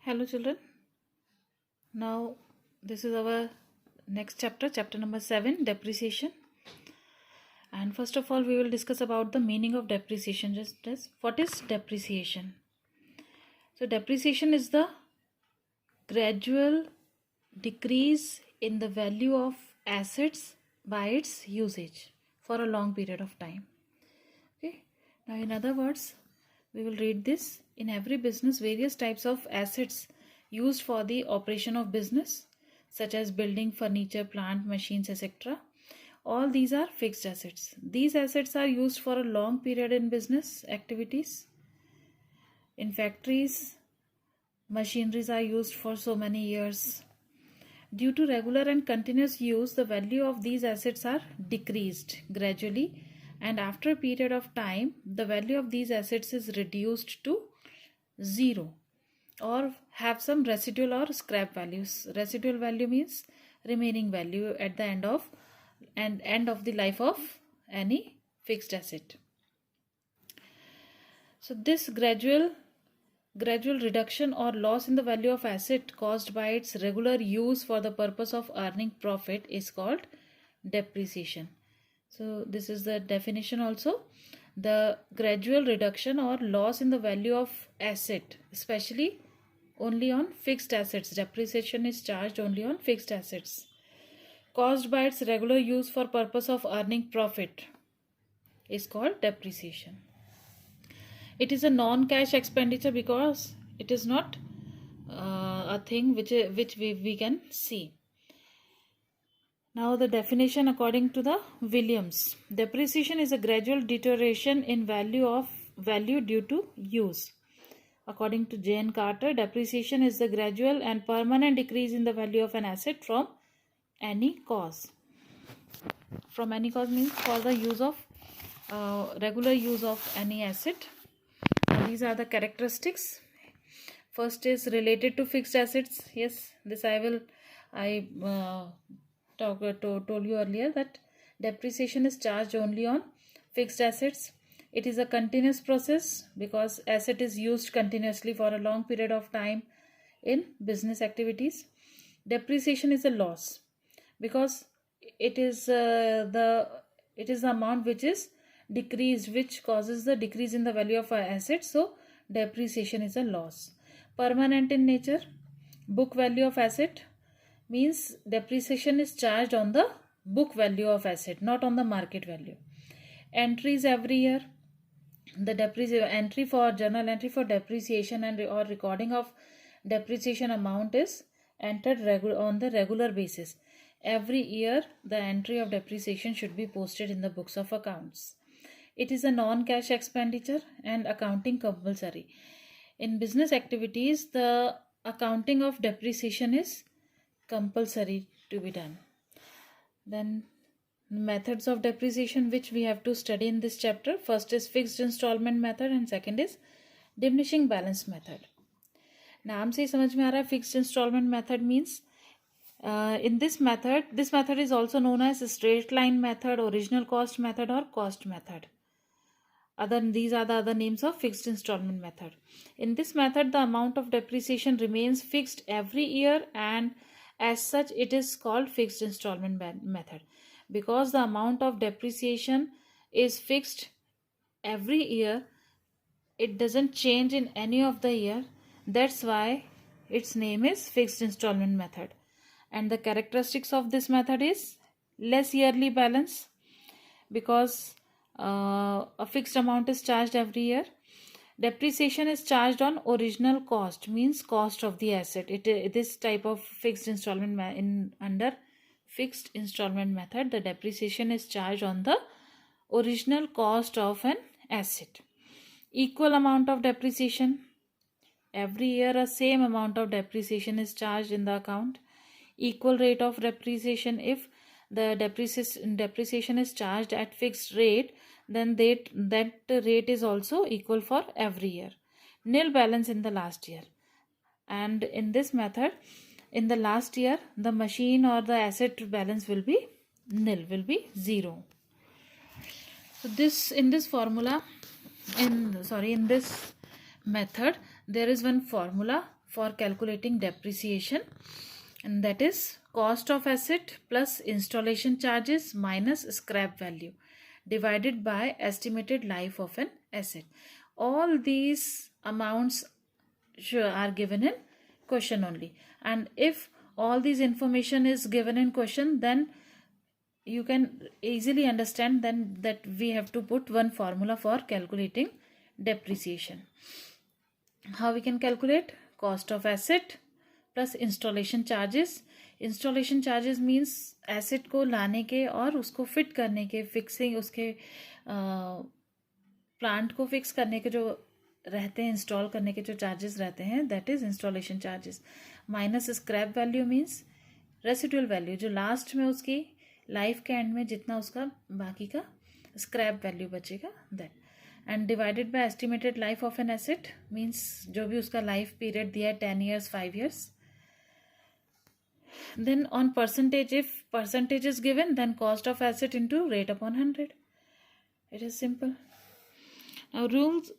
Hello, children. Now, this is our next chapter, chapter number 7, depreciation. And first of all, we will discuss about the meaning of depreciation. Just as what is depreciation? So, depreciation is the gradual decrease in the value of assets by its usage for a long period of time. Okay. Now, in other words, we will read this. In every business, various types of assets used for the operation of business, such as building, furniture, plant, machines, etc. All these are fixed assets. These assets are used for a long period in business activities. In factories, machineries are used for so many years. Due to regular and continuous use, the value of these assets are decreased gradually, and after a period of time, the value of these assets is reduced to zero or have some residual or scrap values. Residual value means remaining value at the end of the life of any fixed asset. So this gradual reduction or loss in the value of asset caused by its regular use for the purpose of earning profit is called depreciation. So this is the definition also. The gradual reduction or loss in the value of asset, especially only on fixed assets. Depreciation is charged only on fixed assets, caused by its regular use for purpose of earning profit, is called depreciation. It is a non-cash expenditure because it is not a thing which we can see. Now the definition according to the Williams. Depreciation is a gradual deterioration in value due to use. According to Jane Carter, depreciation is the gradual and permanent decrease in the value of an asset from any cause. From any cause means for the use of regular use of any asset. These are the characteristics. First is related to fixed assets. Yes, this I told you earlier that depreciation is charged only on fixed assets. It is a continuous process because asset is used continuously for a long period of time in business activities. Depreciation is a loss because it is the amount which is decreased, which causes the decrease in the value of our asset. So depreciation is a loss. Permanent in nature. Book value of asset means depreciation is charged on the book value of asset, not on the market value. Entries every year. The entry for journal entry for depreciation and or recording of depreciation amount is entered on the regular basis. Every year the entry of depreciation should be posted in the books of accounts. It is a non-cash expenditure and accounting compulsory. In business activities, the accounting of depreciation is compulsory to be done. Then methods of depreciation which we have to study in this chapter. First is fixed installment method and second is diminishing balance method. नाम से ही समझ में आ रहा है. Fixed installment method means in this method is also known as straight line method, original cost method or cost method. These are the other names of fixed installment method. In this method, the amount of depreciation remains fixed every year, and as such it is called fixed installment method. Because the amount of depreciation is fixed every year, it doesn't change in any of the year. That's why its name is fixed installment method. And the characteristics of this method is less yearly balance because a fixed amount is charged every year. Depreciation is charged on original cost, means cost of the asset. This type of fixed installment under fixed installment method, the depreciation is charged on the original cost of an asset. Equal amount of depreciation. Every year a same amount of depreciation is charged in the account. Equal rate of depreciation. If the depreciation is charged at fixed rate, then that rate is also equal for every year. Nil balance in the last year. And in this method, in the last year, the machine or the asset balance will be nil, will be zero. So in this method, there is one formula for calculating depreciation, and that is cost of asset plus installation charges minus scrap value divided by estimated life of an asset. All these amounts are given in question only, and if all these information is given in question, then you can easily understand then that we have to put one formula for calculating depreciation. How we can calculate? Cost of asset plus installation charges. Installation charges means asset को लाने के और उसको fit करने के, fixing, उसके plant को fix करने के जो रहते हैं, इंस्टॉल करने के जो चार्जेस रहते हैं, that is installation charges, minus scrap value means residual value, जो लास्ट में उसकी लाइफ के एंड में जितना उसका बाकी का स्क्रैप वैल्यू बचेगा, that, and divided by estimated life of an asset means जो भी उसका लाइफ पीरियड दिया है 10 years 5 years. Then on percentage, if percentage is given, then cost of asset into rate upon 100. It is simple. Now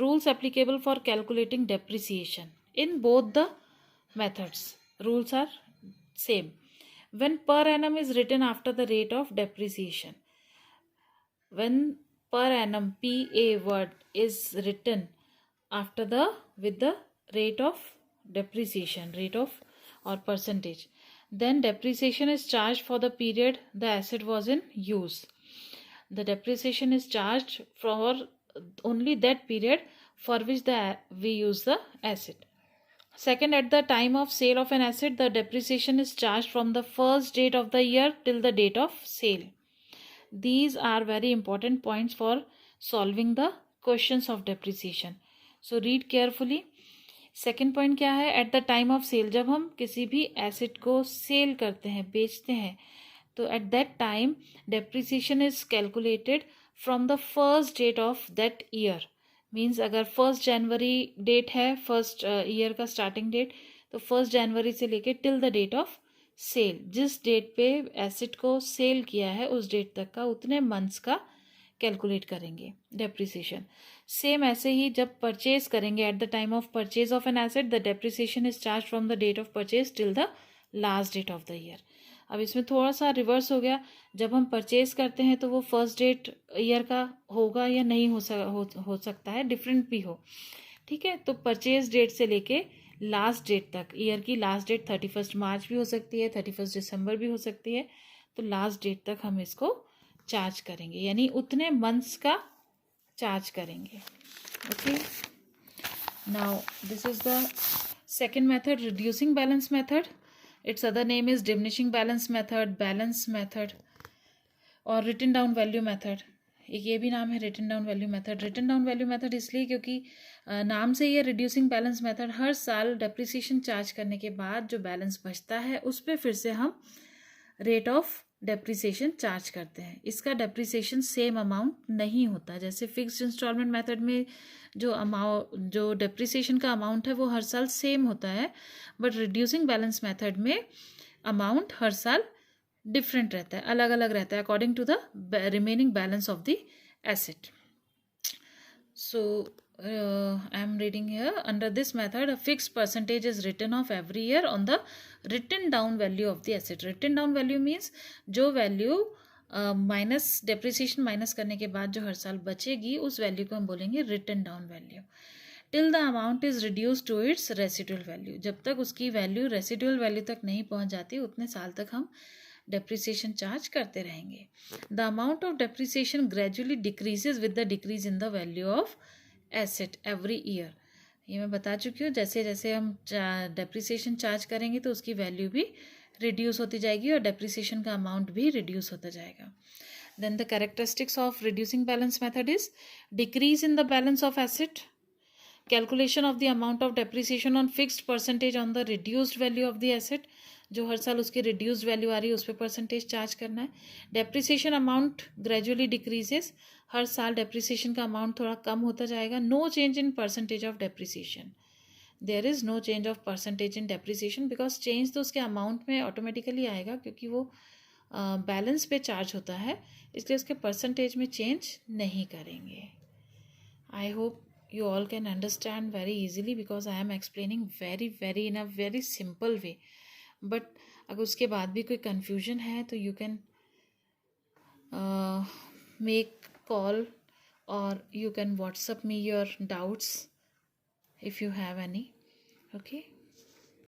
rules applicable for calculating depreciation in both the methods. Rules are same. When per annum is written after the rate of depreciation, when per annum PA word is written after with the rate of depreciation, rate of or percentage, then depreciation is charged for the period the asset was in use. The depreciation is charged for only that period for which we use the asset. Second, at the time of sale of an asset, the depreciation is charged from the first date of the year till the date of sale. These are very important points for solving the questions of depreciation. So read carefully. Second point क्या है? At the time of sale, जब हम किसी भी asset को cell करते हैं, बेचते हैं, तो at that time depreciation is calculated from the first date of that year. Means अगर 1 January डेट है, फर्स्ट ईयर का स्टार्टिंग डेट, तो 1 January से लेके till the date of sale, जिस डेट पे एसेट को सेल किया है उस डेट तक का उतने मंथ्स का कैलकुलेट करेंगे डेप्रिसिएशन. सेम ऐसे ही जब परचेज करेंगे, at the time of purchase of an asset the depreciation is charge from the date of purchase till the last date of the year. अब इसमें थोड़ा सा रिवर्स हो गया. जब हम परचेज करते हैं तो वो फर्स्ट डेट ईयर का होगा या नहीं हो सकता है, डिफरेंट भी हो. ठीक है, तो परचेज डेट से लेके लास्ट डेट तक, ईयर की लास्ट डेट 31 March भी हो सकती है, 31 December भी हो सकती है, तो लास्ट डेट तक हम इसको चार्ज करेंगे, यानी उतने मंथ्स का चार्ज करेंगे. Okay, now this is the second method, reducing balance method. Its other name is diminishing balance method, balance method और रिटन डाउन वैल्यू मेथड. एक ये भी नाम है written down value method. Written down value method इसलिए क्योंकि नाम से ये रिड्यूसिंग बैलेंस मेथड, हर साल डेप्रिसिएशन चार्ज करने के बाद जो बैलेंस बचता है उस पर फिर से हम रेट ऑफ डेप्रिसिएशन चार्ज करते हैं. इसका डेप्रिसिएशन सेम अमाउंट नहीं होता. जैसे फिक्स्ड इंस्टॉलमेंट मेथड में जो डेप्रिसिएशन का अमाउंट है वो हर साल सेम होता है, बट रिड्यूसिंग बैलेंस मेथड में अमाउंट हर साल डिफरेंट रहता है, अलग अलग रहता है according to the remaining balance of the asset. So I am reading here, under this method a fixed percentage is written off every year on the written down value of the asset. written down value means जो value minus depreciation minus करने के बाद जो हर साल बचेगी उस value को हम बोलेंगे written down value. Till the amount is reduce to its residual value, जब तक उसकी वैल्यू रेसिडुअल वैल्यू तक नहीं पहुंच जाती उतने साल तक हम डेप्रिसिएशन चार्ज करते रहेंगे. The amount of depreciation gradually decreases with the decrease in the value of asset every year. ये मैं बता चुकी हूँ, जैसे जैसे हम डेप्रिसिएशन चार्ज करेंगे तो उसकी वैल्यू भी रिड्यूस होती जाएगी और डेप्रिसिएशन का अमाउंट भी रिड्यूस होता जाएगा. Then the characteristics of reducing balance method is decrease in the balance of asset, calculation of the amount of depreciation on fixed percentage on the reduced value of the asset, जो हर साल उसकी reduced value आ रही है उस पर percentage charge करना है. डेप्रिसिएशन अमाउंट ग्रेजुअली डिक्रीजेस, हर साल डेप्रिसिएशन का अमाउंट थोड़ा कम होता जाएगा. No change in percentage of depreciation, there is no change of percentage in depreciation, because change तो उसके अमाउंट में ऑटोमेटिकली आएगा क्योंकि वो बैलेंस पे चार्ज होता है, इसलिए उसके परसेंटेज में चेंज नहीं करेंगे. I hope you all can understand very easily because I am explaining very in a very simple way. But अगर उसके बाद भी कोई confusion है तो you can make call or you can WhatsApp me your doubts if you have any. Okay.